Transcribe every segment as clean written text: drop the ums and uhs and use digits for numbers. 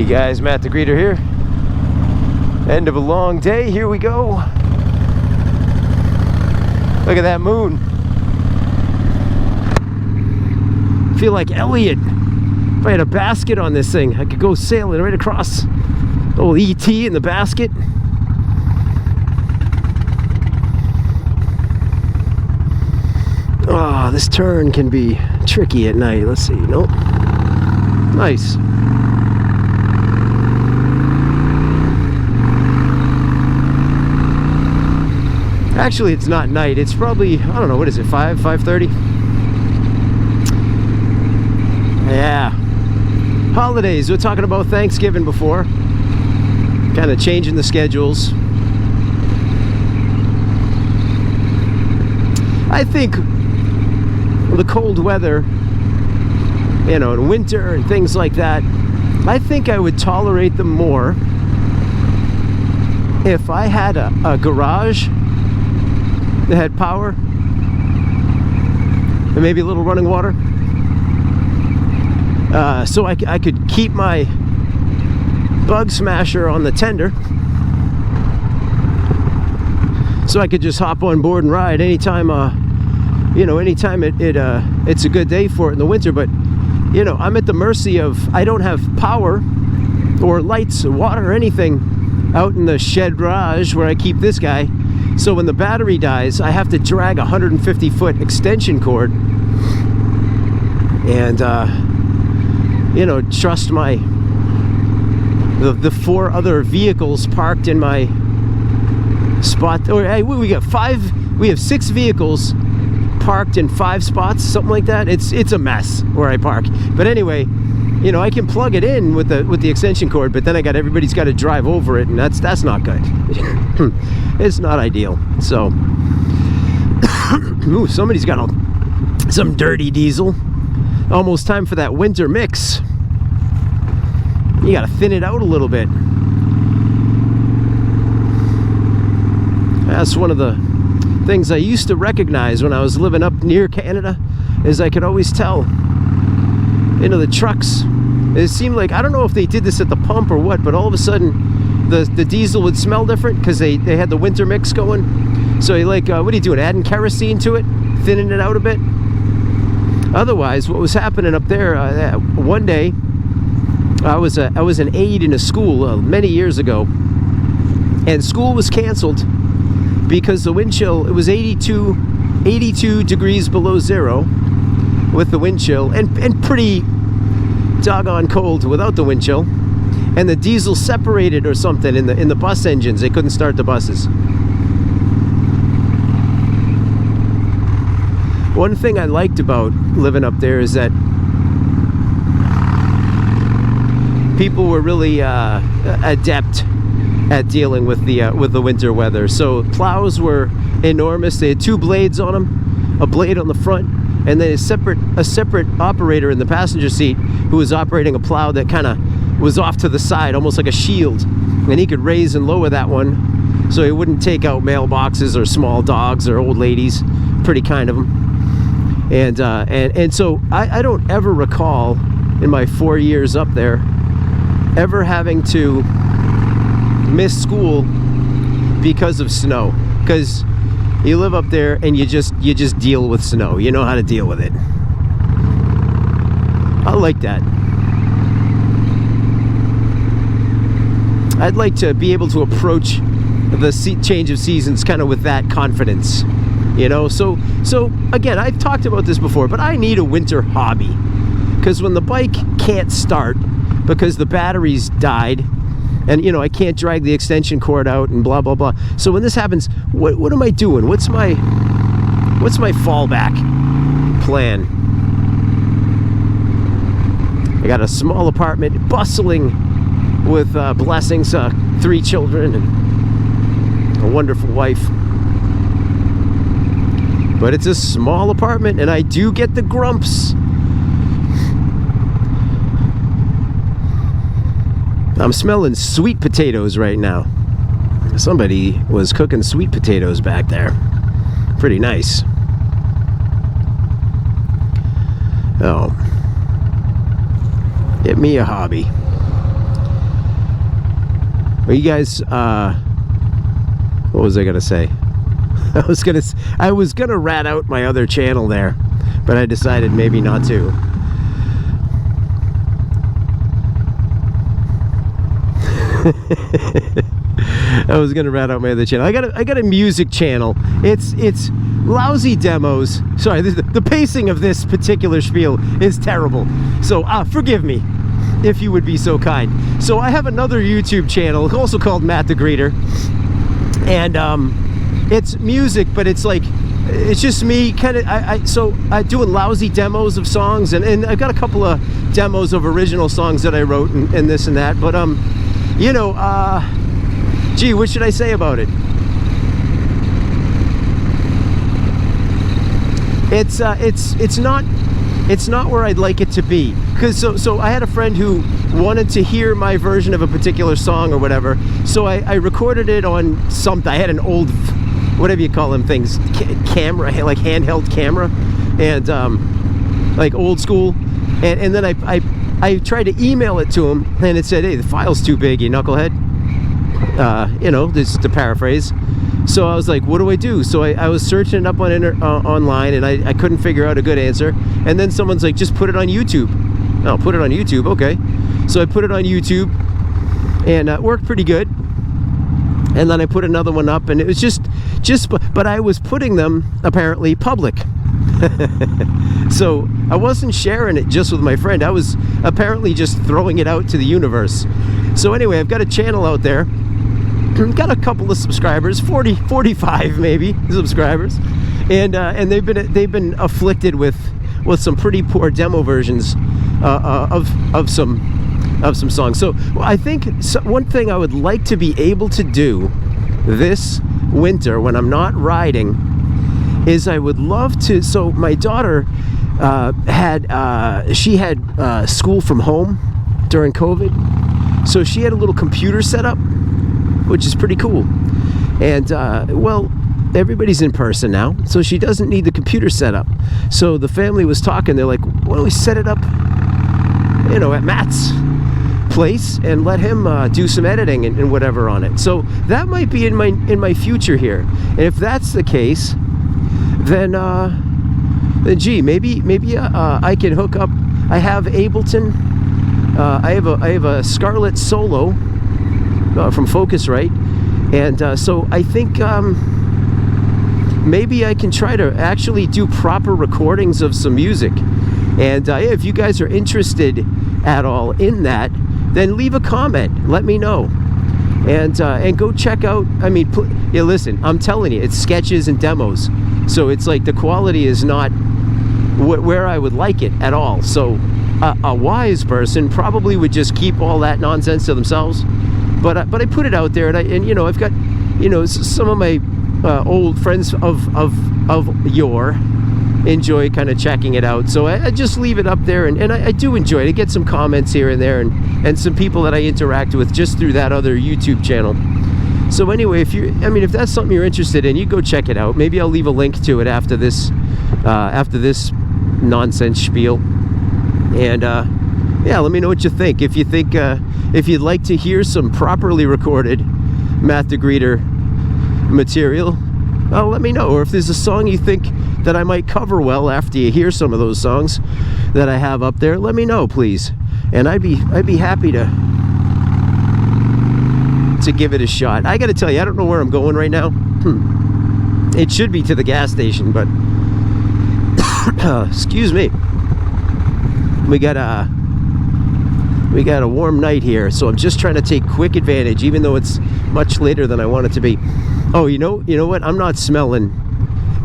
Hey guys, Matt the Greeter here. End of a long day, here we go. Look at that moon. I feel like Elliot. If I had a basket on this thing, I could go sailing right across. Old E.T. in the basket. Oh, this turn can be tricky at night. Let's see. Nope. Nice. Actually, it's not night. It's probably, I don't know, what is it, 5:30? Yeah. Holidays. We're talking about Thanksgiving before. Kind of changing the schedules. I think the cold weather, you know, in winter and things like that, I think I would tolerate them more if I had a garage that had power and maybe a little running water, so I could keep my bug smasher on the tender, so I could just hop on board and ride anytime, you know, anytime it's a good day for it in the winter. But you know, I'm at the mercy of, I don't have power or lights or water or anything out in the shed garage where I keep this guy. So when the battery dies, I have to drag a 150-foot extension cord and, you know, trust the 4 other vehicles parked in my spot. Or hey, we have 6 vehicles parked in 5 spots, something like that. It's a mess where I park. But anyway, you know, I can plug it in with the extension cord, but then everybody's got to drive over it, and that's not good. It's not ideal. So, ooh, somebody's got some dirty diesel. Almost time for that winter mix. You got to thin it out a little bit. That's one of the things I used to recognize when I was living up near Canada, is I could always tell, you know, the trucks, it seemed like, I don't know if they did this at the pump or what, but all of a sudden the diesel would smell different because they had the winter mix going. So you're like, what are you doing, adding kerosene to it, thinning it out a bit? Otherwise, what was happening up there, one day I was an aide in a school many years ago, and school was canceled because the wind chill, it was 82 degrees below zero with the wind chill, and pretty doggone cold without the wind chill, and the diesel separated or something in the bus engines. They couldn't start the buses. One thing I liked about living up there is that people were really adept at dealing with the winter weather. So plows were enormous. They had 2 blades on them, a blade on the front, and then a separate operator in the passenger seat who was operating a plow that kind of was off to the side, almost like a shield, and he could raise and lower that one so he wouldn't take out mailboxes or small dogs or old ladies. Pretty kind of him. And so I don't ever recall in my 4 years up there ever having to miss school because of snow, because you live up there and you just deal with snow. You know how to deal with it. I like that. I'd like to be able to approach the change of seasons kind of with that confidence, you know. So again, I've talked about this before, but I need a winter hobby, because when the bike can't start because the batteries died, and you know, I can't drag the extension cord out and blah blah blah. So when this happens, what am I doing? What's my fallback plan? I got a small apartment, bustling with blessings, 3 children and a wonderful wife. But it's a small apartment, and I do get the grumps. I'm smelling sweet potatoes right now. Somebody was cooking sweet potatoes back there. Pretty nice. Oh. Get me a hobby. Are you guys, what was I gonna say? I was gonna rat out my other channel there, but I decided maybe not to. I was gonna rat out my other channel. I got a music channel. It's lousy demos. Sorry, the pacing of this particular spiel is terrible. So forgive me, if you would be so kind. So I have another YouTube channel, also called Matt the Greeter, and it's music, but it's like, it's just me kind of, I doing lousy demos of songs, and I've got a couple of demos of original songs that I wrote and this and that, but you know, gee, what should I say about it? It's not where I'd like it to be, because so I had a friend who wanted to hear my version of a particular song or whatever, so I recorded it on something. I had an old, whatever you call them things, camera, like handheld camera, and like old school, and then I tried to email it to him, and it said, hey, the file's too big, you knucklehead. You know, this is to paraphrase. So I was like, what do I do? So I was searching it up on online, and I couldn't figure out a good answer. And then someone's like, just put it on YouTube. Oh, put it on YouTube, okay. So I put it on YouTube, and it worked pretty good. And then I put another one up, and it was but I was putting them apparently public. So I wasn't sharing it just with my friend. I was apparently just throwing it out to the universe. So anyway, I've got a channel out there. Got a couple of subscribers, 45 maybe subscribers, and they've been afflicted with some pretty poor demo versions of some songs. So I think one thing I would like to be able to do this winter when I'm not riding is I would love to. So my daughter had school from home during COVID, so she had a little computer set up, which is pretty cool. And well, everybody's in person now, so she doesn't need the computer set up. So the family was talking, they're like, why don't we set it up, you know, at Matt's place and let him do some editing and whatever on it. So that might be in my future here. And if that's the case, then gee, maybe I can hook up. I have Ableton. I have a Scarlett Solo from Focusrite, and so I think maybe I can try to actually do proper recordings of some music. And if you guys are interested at all in that, then leave a comment, let me know, and go check out. I mean, yeah, listen, I'm telling you, it's sketches and demos, so it's like the quality is not where I would like it at all. So a wise person probably would just keep all that nonsense to themselves. But I put it out there, and you know, I've got, you know, some of my old friends of yore enjoy kind of checking it out. So I just leave it up there, and I do enjoy it. I get some comments here and there, and some people that I interact with just through that other YouTube channel. So anyway, if that's something you're interested in, you go check it out. Maybe I'll leave a link to it after this nonsense spiel. And yeah, let me know what you think. If you think if you'd like to hear some properly recorded Matt the Greeter material, let me know. Or if there's a song you think that I might cover well after you hear some of those songs that I have up there, let me know, please. And I'd be happy to give it a shot. I gotta tell you, I don't know where I'm going right now. It should be to the gas station, but excuse me. We got a warm night here, so I'm just trying to take quick advantage, even though it's much later than I want it to be. Oh, you know what? I'm not smelling.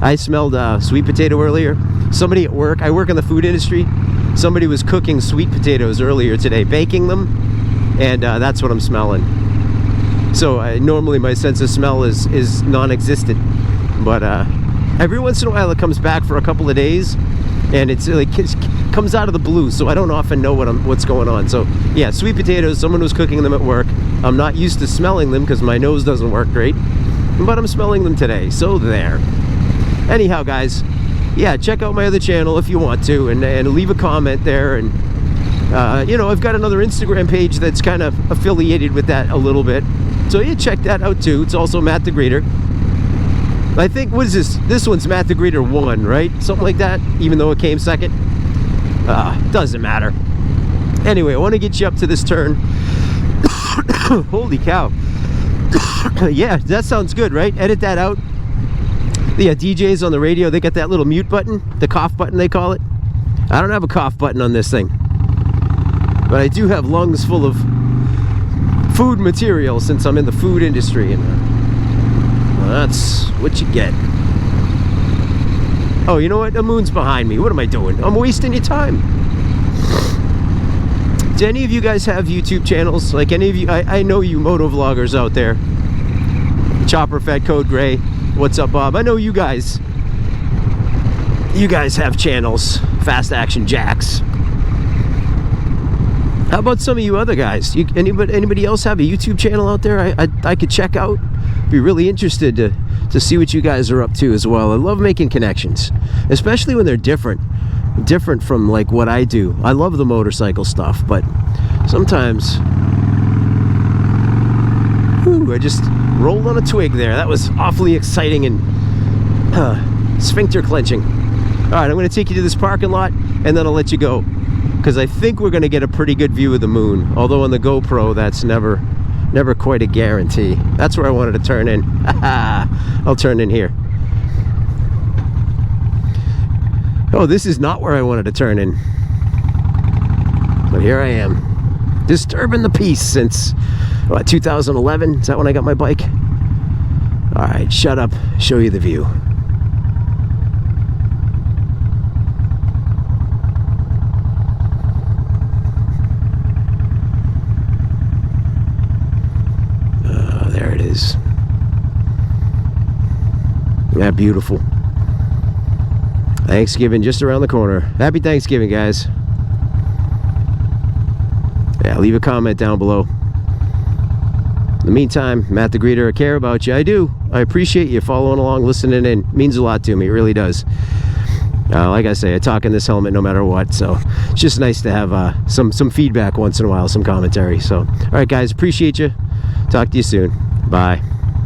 I smelled sweet potato earlier. Somebody at work, I work in the food industry, somebody was cooking sweet potatoes earlier today, baking them, and that's what I'm smelling. So normally my sense of smell is non-existent, but every once in a while it comes back for a couple of days, and it's like it comes out of the blue, so I don't often know what's going on. So yeah, sweet potatoes, someone was cooking them at work. I'm not used to smelling them because my nose doesn't work great, but I'm smelling them today, so there. Anyhow, guys, yeah, check out my other channel if you want to, and leave a comment there. And you know, I've got another Instagram page that's kind of affiliated with that a little bit. So you check that out too. It's also Matt the Greeter. I think, what is this? This one's Matt the Greeter 1, right? Something like that, even though it came second. Doesn't matter. Anyway, I want to get you up to this turn. Holy cow. Yeah, that sounds good, right? Edit that out. Yeah, DJs on the radio, they got that little mute button, the cough button they call it. I don't have a cough button on this thing, but I do have lungs full of food material since I'm in the food industry, and well, that's what you get. Oh, you know what? The moon's behind me. What am I doing? I'm wasting your time. Do any of you guys have YouTube channels? Like any of you, I know you moto vloggers out there. Chopper Fat Code Gray. What's up, Bob? I know you guys. You guys have channels. Fast Action Jacks. How about some of you other guys? Anybody else have a YouTube channel out there I could check out? Be really interested to see what you guys are up to as well. I love making connections, especially when they're different from like what I do. I love the motorcycle stuff, but sometimes, ooh, I just rolled on a twig there. That was awfully exciting and sphincter clenching. All right, I'm going to take you to this parking lot, and then I'll let you go, because I think we're going to get a pretty good view of the moon. Although on the GoPro, that's never quite a guarantee. That's where I wanted to turn in. I'll turn in here. Oh, this is not where I wanted to turn in. But here I am, disturbing the peace since, what, 2011? Is that when I got my bike? All right, shut up, show you the view. There it is. Yeah, beautiful. Thanksgiving just around the corner. Happy Thanksgiving, guys. Yeah, leave a comment down below. In the meantime, Matt the Greeter, I care about you. I do. I appreciate you following along, listening in. It means a lot to me. It really does. Like I say, I talk in this helmet no matter what, so it's just nice to have some feedback once in a while, some commentary. So, all right, guys, appreciate you. Talk to you soon. Bye.